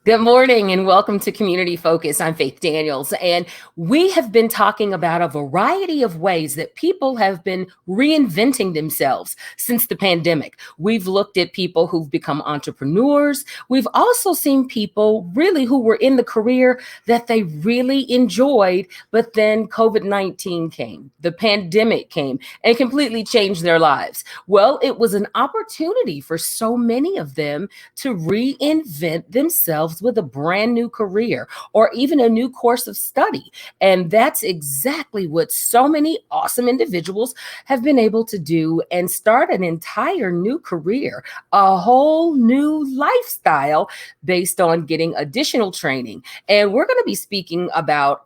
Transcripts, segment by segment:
Good morning and welcome to Community Focus. I'm Faith Daniels, and we have been talking about a variety of ways that people have been reinventing themselves since the pandemic. We've looked at people who've become entrepreneurs. We've also seen people really who were in the career that they really enjoyed, but then COVID-19 came, the pandemic came, and completely changed their lives. Well, it was an opportunity for so many of them to reinvent themselves with a brand new career or even a new course of study. And that's exactly what so many awesome individuals have been able to do and start an entire new career, a whole new lifestyle based on getting additional training. And we're going to be speaking about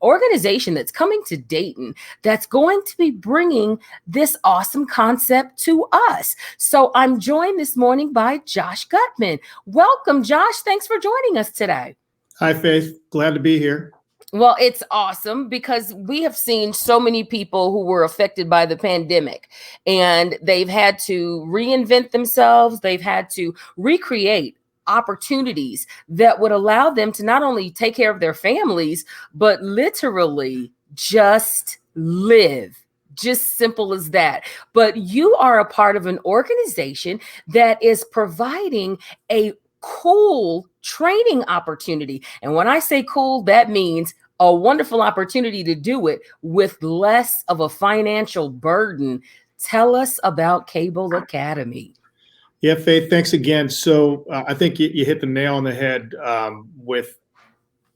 organization that's coming to Dayton that's going to be bringing this awesome concept to us. So I'm joined this morning by Josh Guttman. Welcome, Josh. Thanks for joining us today. Hi, Faith. Glad to be here. Well, it's awesome because we have seen so many people who were affected by the pandemic and they've had to reinvent themselves. They've had to recreate opportunities that would allow them to not only take care of their families, but literally just live. Just simple as that. But you are a part of an organization that is providing a cool training opportunity. And when I say cool, that means a wonderful opportunity to do it with less of a financial burden. Tell us about Kable Academy. Yeah, Faith, thanks again. So I think you hit the nail on the head with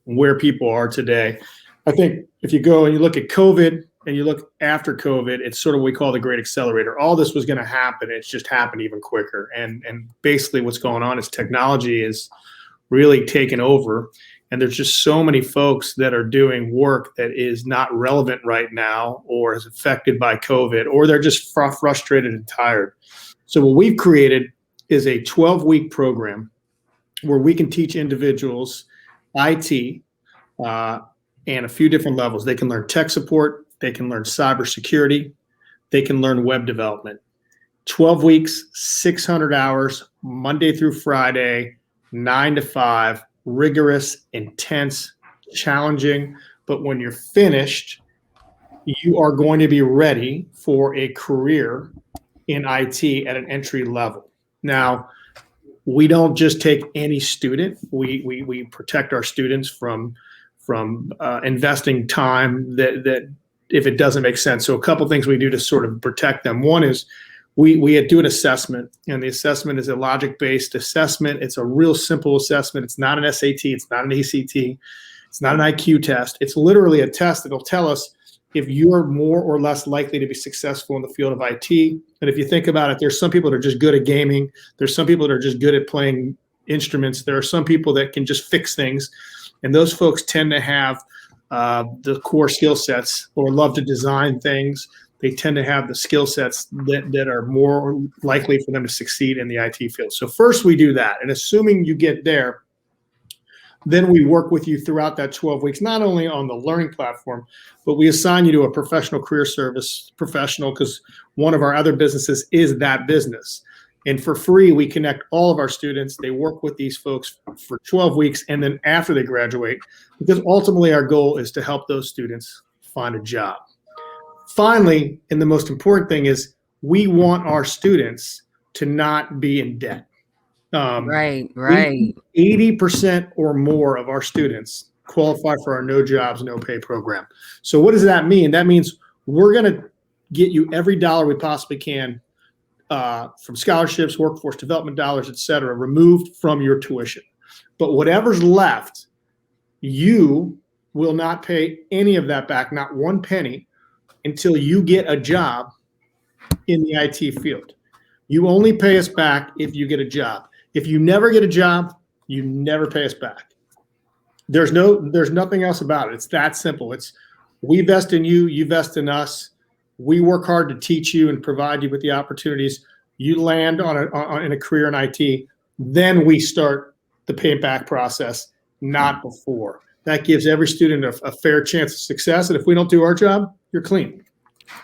where people are today. I think if you go and you look at COVID and you look after COVID, it's sort of what we call the great accelerator. All this was going to happen. It's just happened even quicker. And basically what's going on is technology is really taken over. And there's just so many folks that are doing work that is not relevant right now or is affected by COVID, or they're just frustrated and tired. So what we've created is a 12-week program where we can teach individuals IT and a few different levels. They can learn tech support, they can learn cybersecurity, they can learn web development. 12 weeks, 600 hours, Monday through Friday, 9 to 5, rigorous, intense, challenging. But when you're finished, you are going to be ready for a career in IT at an entry level. Now, we don't just take any student. We protect our students from investing time that if it doesn't make sense. So a couple things we do to sort of protect them. One is we do an assessment, and the assessment is a logic-based assessment. It's a real simple assessment. It's not an SAT. It's not an ACT. It's not an IQ test. It's literally a test that'll tell us if you're more or less likely to be successful in the field of IT. And if you think about it, there's some people that are just good at gaming. There's some people that are just good at playing instruments. There are some people that can just fix things. And those folks tend to have the core skill sets or love to design things. They tend to have the skill sets that are more likely for them to succeed in the IT field. So first we do that. And assuming you get there, then we work with you throughout that 12 weeks, not only on the learning platform, but we assign you to a professional career service professional because one of our other businesses is that business. And for free, we connect all of our students. They work with these folks for 12 weeks and then after they graduate, because ultimately our goal is to help those students find a job. Finally, and the most important thing is we want our students to not be in debt. Right. 80% or more of our students qualify for our no jobs, no pay program. So what does that mean? That means we're going to get you every dollar we possibly can from scholarships, workforce development dollars, et cetera, removed from your tuition. But whatever's left, you will not pay any of that back, not one penny, until you get a job in the IT field. You only pay us back if you get a job. If you never get a job, you never pay us back. There's nothing else about it. It's that simple. It's we vest in you, you vest in us. We work hard to teach you and provide you with the opportunities. You land in a career in IT, then we start the payback process, not before. That gives every student a fair chance of success. And if we don't do our job, you're clean.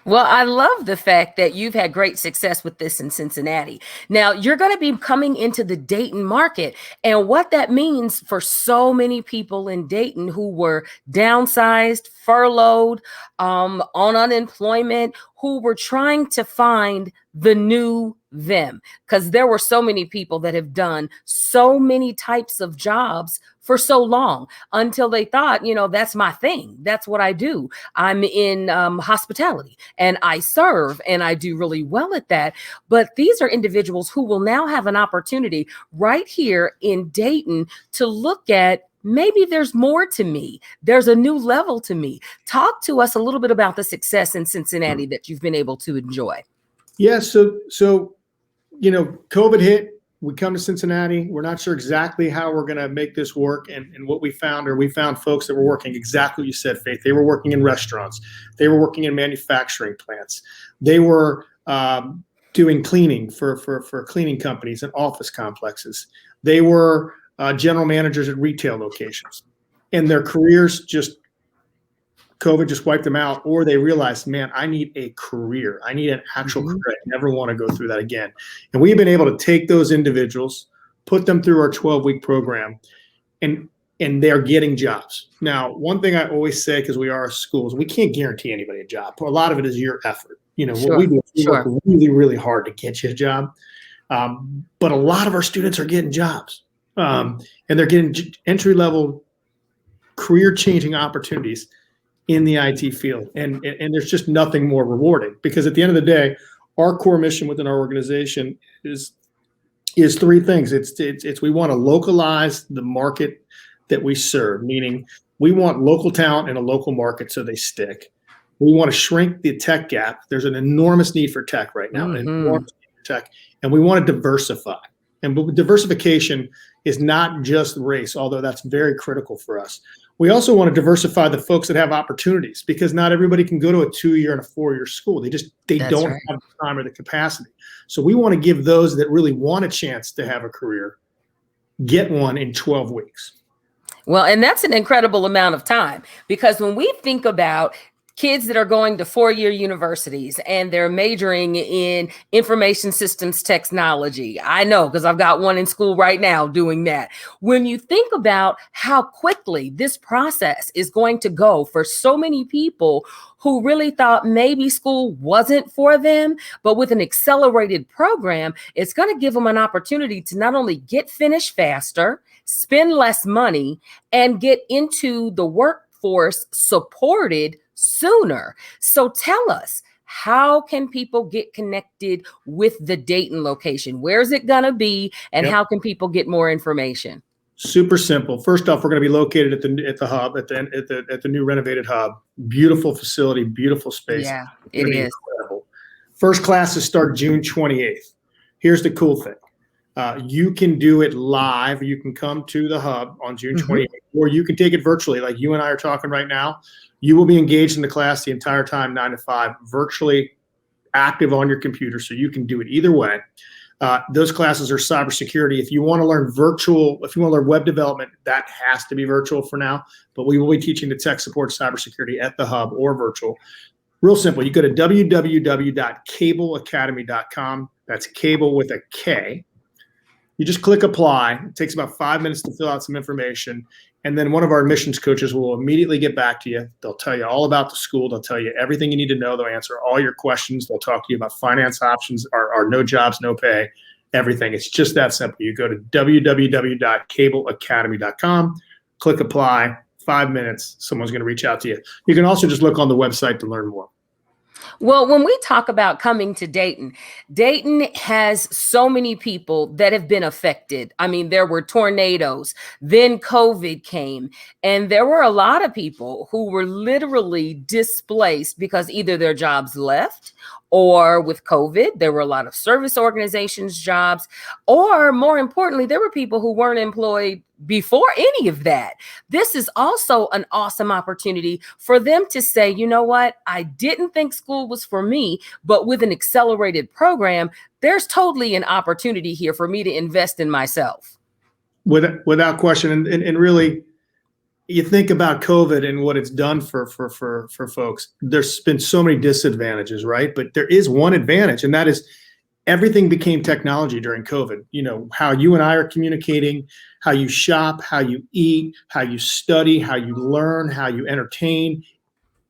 Well, I love the fact that you've had great success with this in Cincinnati. Now, you're going to be coming into the Dayton market. And what that means for so many people in Dayton who were downsized, furloughed, on unemployment, who were trying to find the new them. Because there were so many people that have done so many types of jobs for so long until they thought, that's my thing. That's what I do. I'm in hospitality and I serve and I do really well at that. But these are individuals who will now have an opportunity right here in Dayton to look at maybe there's more to me. There's a new level to me. Talk to us a little bit about the success in Cincinnati that you've been able to enjoy. Yeah. So, COVID hit. We come to Cincinnati. We're not sure exactly how we're going to make this work. And what we found folks that were working exactly what you said, Faith. They were working in restaurants. They were working in manufacturing plants. They were doing cleaning for cleaning companies and office complexes. They were general managers at retail locations. And their careers COVID just wiped them out, or they realized, man, I need a career. I need an actual career. I never want to go through that again. And we've been able to take those individuals, put them through our 12-week program, and they're getting jobs. Now, one thing I always say, because we are a school, is we can't guarantee anybody a job. A lot of it is your effort. What we do is we work really, really hard to get you a job. But a lot of our students are getting jobs. And they're getting entry-level, career-changing opportunities in the IT field. And there's just nothing more rewarding, because at the end of the day, our core mission within our organization is three things. It's we want to localize the market that we serve, meaning we want local talent in a local market so they stick. We want to shrink the tech gap. There's an enormous need for tech right now, an enormous need for tech, and we want to diversify. And diversification is not just race, although that's very critical for us. We also want to diversify the folks that have opportunities, because not everybody can go to a 2-year and a 4-year school. They don't have the time or the capacity. So we want to give those that really want a chance to have a career, get one in 12 weeks. Well, and that's an incredible amount of time, because when we think about kids that are going to 4-year universities and they're majoring in information systems technology. I know, because I've got one in school right now doing that. When you think about how quickly this process is going to go for so many people who really thought maybe school wasn't for them, but with an accelerated program, it's going to give them an opportunity to not only get finished faster, spend less money, and get into the workforce supported sooner. So tell us, how can people get connected with the Dayton location? Where's it going to be, and how can people get more information? Super simple. First off, we're going to be located at the hub, at the new renovated hub. Beautiful facility, beautiful space. Yeah, it is incredible. First classes start June 28th. Here's the cool thing. You can do it live. You can come to the hub on June 28th, or you can take it virtually, like you and I are talking right now. You will be engaged in the class the entire time, 9 to 5, virtually active on your computer, so you can do it either way. Those classes are cybersecurity. If you want to learn web development, that has to be virtual for now, but we will be teaching the tech support cybersecurity at the hub or virtual. Real simple. You go to www.cableacademy.com. That's Cable with a K. You just click apply. It takes about 5 minutes to fill out some information. And then one of our admissions coaches will immediately get back to you. They'll tell you all about the school. They'll tell you everything you need to know. They'll answer all your questions. They'll talk to you about finance options, our no jobs, no pay, everything. It's just that simple. You go to www.cableacademy.com, click apply, 5 minutes. Someone's going to reach out to you. You can also just look on the website to learn more. Well, when we talk about coming to Dayton, Dayton has so many people that have been affected. I mean, there were tornadoes, then COVID came, and there were a lot of people who were literally displaced because either their jobs left, or with COVID, there were a lot of service organizations jobs, or more importantly, there were people who weren't employed before any of that. This is also an awesome opportunity for them to say, you know what, I didn't think school was for me, but with an accelerated program, there's totally an opportunity here for me to invest in myself. Without question. And really, you think about COVID and what it's done for folks. There's been so many disadvantages, right? But there is one advantage, and that is everything became technology during COVID. You know, how you and I are communicating, how you shop, how you eat, how you study, how you learn, how you entertain.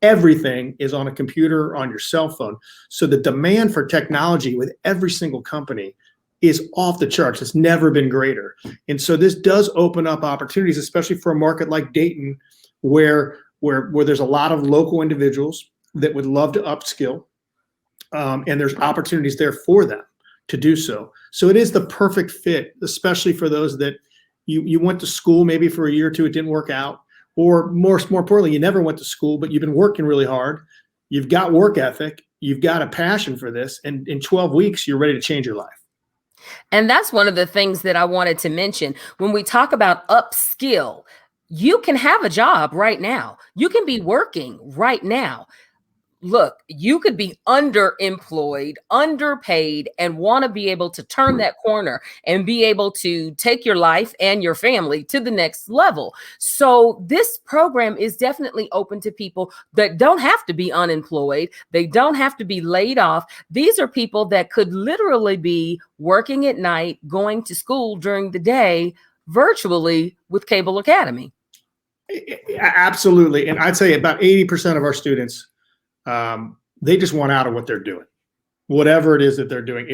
Everything is on a computer, on your cell phone. So the demand for technology with every single company is off the charts. It's never been greater. And so this does open up opportunities, especially for a market like Dayton, where there's a lot of local individuals that would love to upskill, and there's opportunities there for them to do so. So it is the perfect fit, especially for those that you went to school maybe for a year or two, it didn't work out, or more importantly, you never went to school, but you've been working really hard. You've got work ethic, you've got a passion for this, and in 12 weeks, you're ready to change your life. And that's one of the things that I wanted to mention. When we talk about upskill, you can have a job right now. You can be working right now. Look, you could be underemployed, underpaid, and want to be able to turn that corner and be able to take your life and your family to the next level. So this program is definitely open to people that don't have to be unemployed. They don't have to be laid off. These are people that could literally be working at night, going to school during the day, virtually with Kable Academy. Absolutely. And I'd say about 80% of our students, they just want out of what they're doing, whatever it is that they're doing.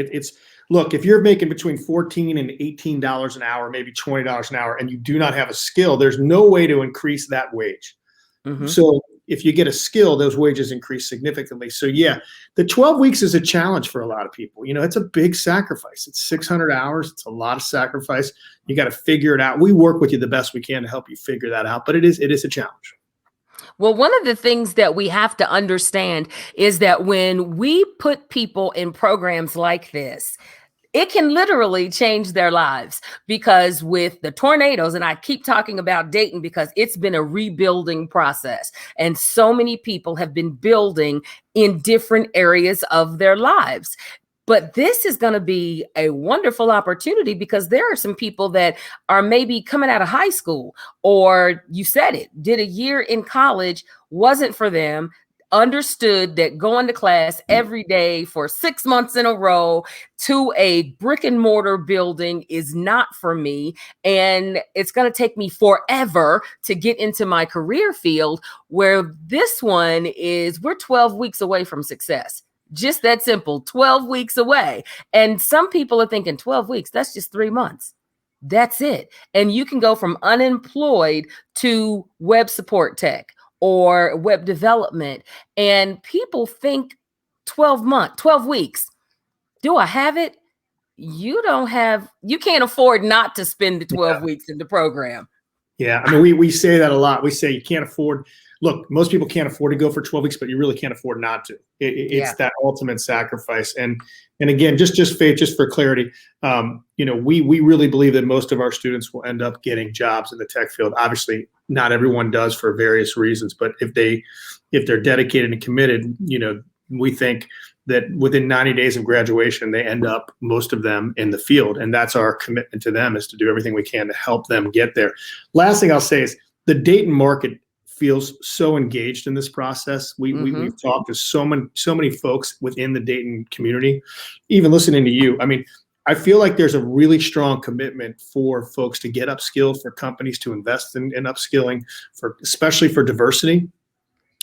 Look, if you're making between $14 and $18 an hour, maybe $20 an hour, and you do not have a skill, there's no way to increase that wage. Mm-hmm. So if you get a skill, those wages increase significantly. So yeah, the 12 weeks is a challenge for a lot of people. You know, it's a big sacrifice. It's 600 hours. It's a lot of sacrifice. You got to figure it out. We work with you the best we can to help you figure that out, but it is a challenge. Well, one of the things that we have to understand is that when we put people in programs like this, it can literally change their lives, because with the tornadoes, and I keep talking about Dayton because it's been a rebuilding process, and so many people have been building in different areas of their lives. But this is going to be a wonderful opportunity, because there are some people that are maybe coming out of high school, or you said it, did a year in college, wasn't for them, understood that going to class every day for 6 months in a row to a brick and mortar building is not for me. And it's going to take me forever to get into my career field, where this one is, we're 12 weeks away from success. Just that simple, 12 weeks away. And some people are thinking 12 weeks, that's just 3 months. That's it. And you can go from unemployed to web support tech or web development. And people think 12 weeks. Do I have it? You can't afford not to spend the 12 weeks in the program. Yeah. I mean, we say that a lot. We say you can't afford. Look, most people can't afford to go for 12 weeks, but you really can't afford not to. It's that ultimate sacrifice. And again, just Faith, just for clarity, we really believe that most of our students will end up getting jobs in the tech field. Obviously, not everyone does for various reasons, but if they're dedicated and committed, we think that within 90 days of graduation, they end up, most of them, in the field. And that's our commitment to them, is to do everything we can to help them get there. Last thing I'll say is the Dayton market feels so engaged in this process. We've talked to so many folks within the Dayton community, even listening to you. I mean, I feel like there's a really strong commitment for folks to get upskilled, for companies to invest in upskilling, especially for diversity.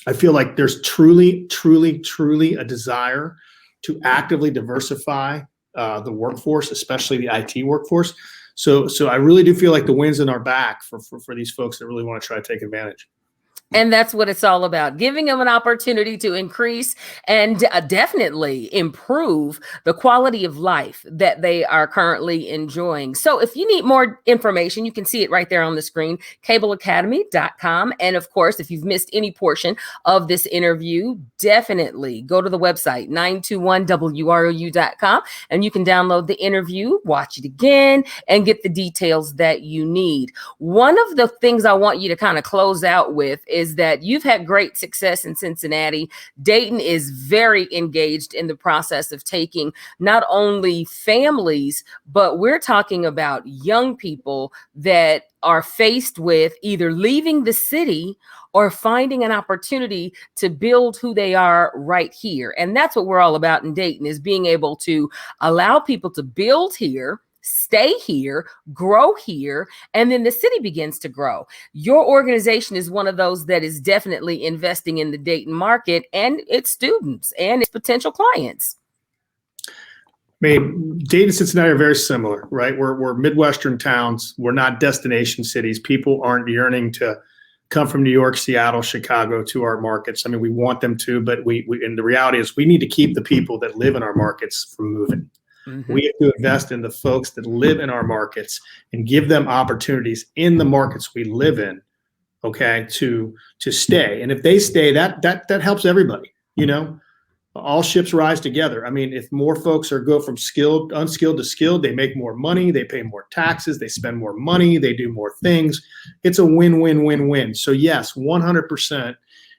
I feel like there's truly a desire to actively diversify the workforce, especially the IT workforce. So I really do feel like the wind's in our back for these folks that really want to try to take advantage. And that's what it's all about, giving them an opportunity to increase and definitely improve the quality of life that they are currently enjoying. So if you need more information, you can see it right there on the screen, cableacademy.com. And of course, if you've missed any portion of this interview, definitely go to the website, 921wrou.com, and you can download the interview, watch it again, and get the details that you need. One of the things I want you to kind of close out with is is that you've had great success in Cincinnati. Dayton is very engaged in the process of taking not only families, but we're talking about young people that are faced with either leaving the city or finding an opportunity to build who they are right here. And that's what we're all about in Dayton, is being able to allow people to build here, stay here, grow here, and then the city begins to grow. Your organization is one of those that is definitely investing in the Dayton market and its students and its potential clients. I mean, Dayton and Cincinnati are very similar, right? We're Midwestern towns. We're not destination cities. People aren't yearning to come from New York, Seattle, Chicago to our markets. I mean, we want them to, but we and the reality is we need to keep the people that live in our markets from moving. Mm-hmm. We have to invest in the folks that live in our markets and give them opportunities in the markets we live in, okay, to stay. And if they stay, that helps everybody, you know. All ships rise together. I mean, if more folks go from unskilled to skilled, they make more money, they pay more taxes, they spend more money, they do more things. It's a win-win-win-win. So yes, 100%,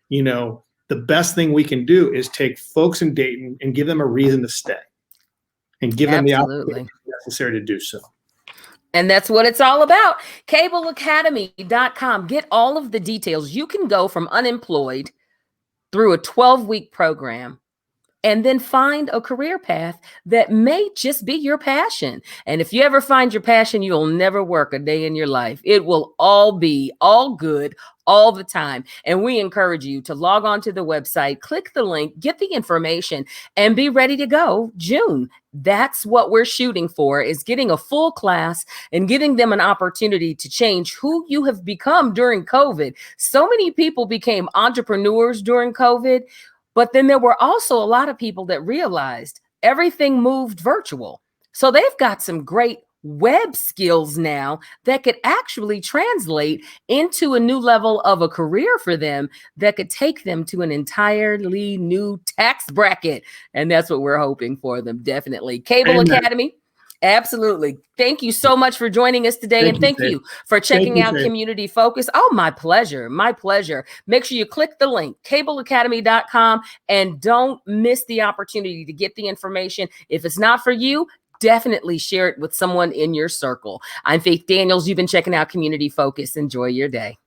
you know, the best thing we can do is take folks in Dayton and give them a reason to stay and give them the opportunity necessary to do so. And that's what it's all about. CableAcademy.com. Get all of the details. You can go from unemployed through a 12-week program and then find a career path that may just be your passion. And if you ever find your passion, you'll never work a day in your life. It will all be all good all the time. And we encourage you to log on to the website, click the link, get the information, and be ready to go June. That's what we're shooting for, is getting a full class and giving them an opportunity to change who you have become during COVID. So many people became entrepreneurs during COVID. But then there were also a lot of people that realized everything moved virtual. So they've got some great web skills now that could actually translate into a new level of a career for them that could take them to an entirely new tax bracket. And that's what we're hoping for them, definitely. Kable Academy. Absolutely. Thank you so much for joining us today. And thank you for checking out Community Focus. Oh, my pleasure. My pleasure. Make sure you click the link, CableAcademy.com, and don't miss the opportunity to get the information. If it's not for you, definitely share it with someone in your circle. I'm Faith Daniels. You've been checking out Community Focus. Enjoy your day.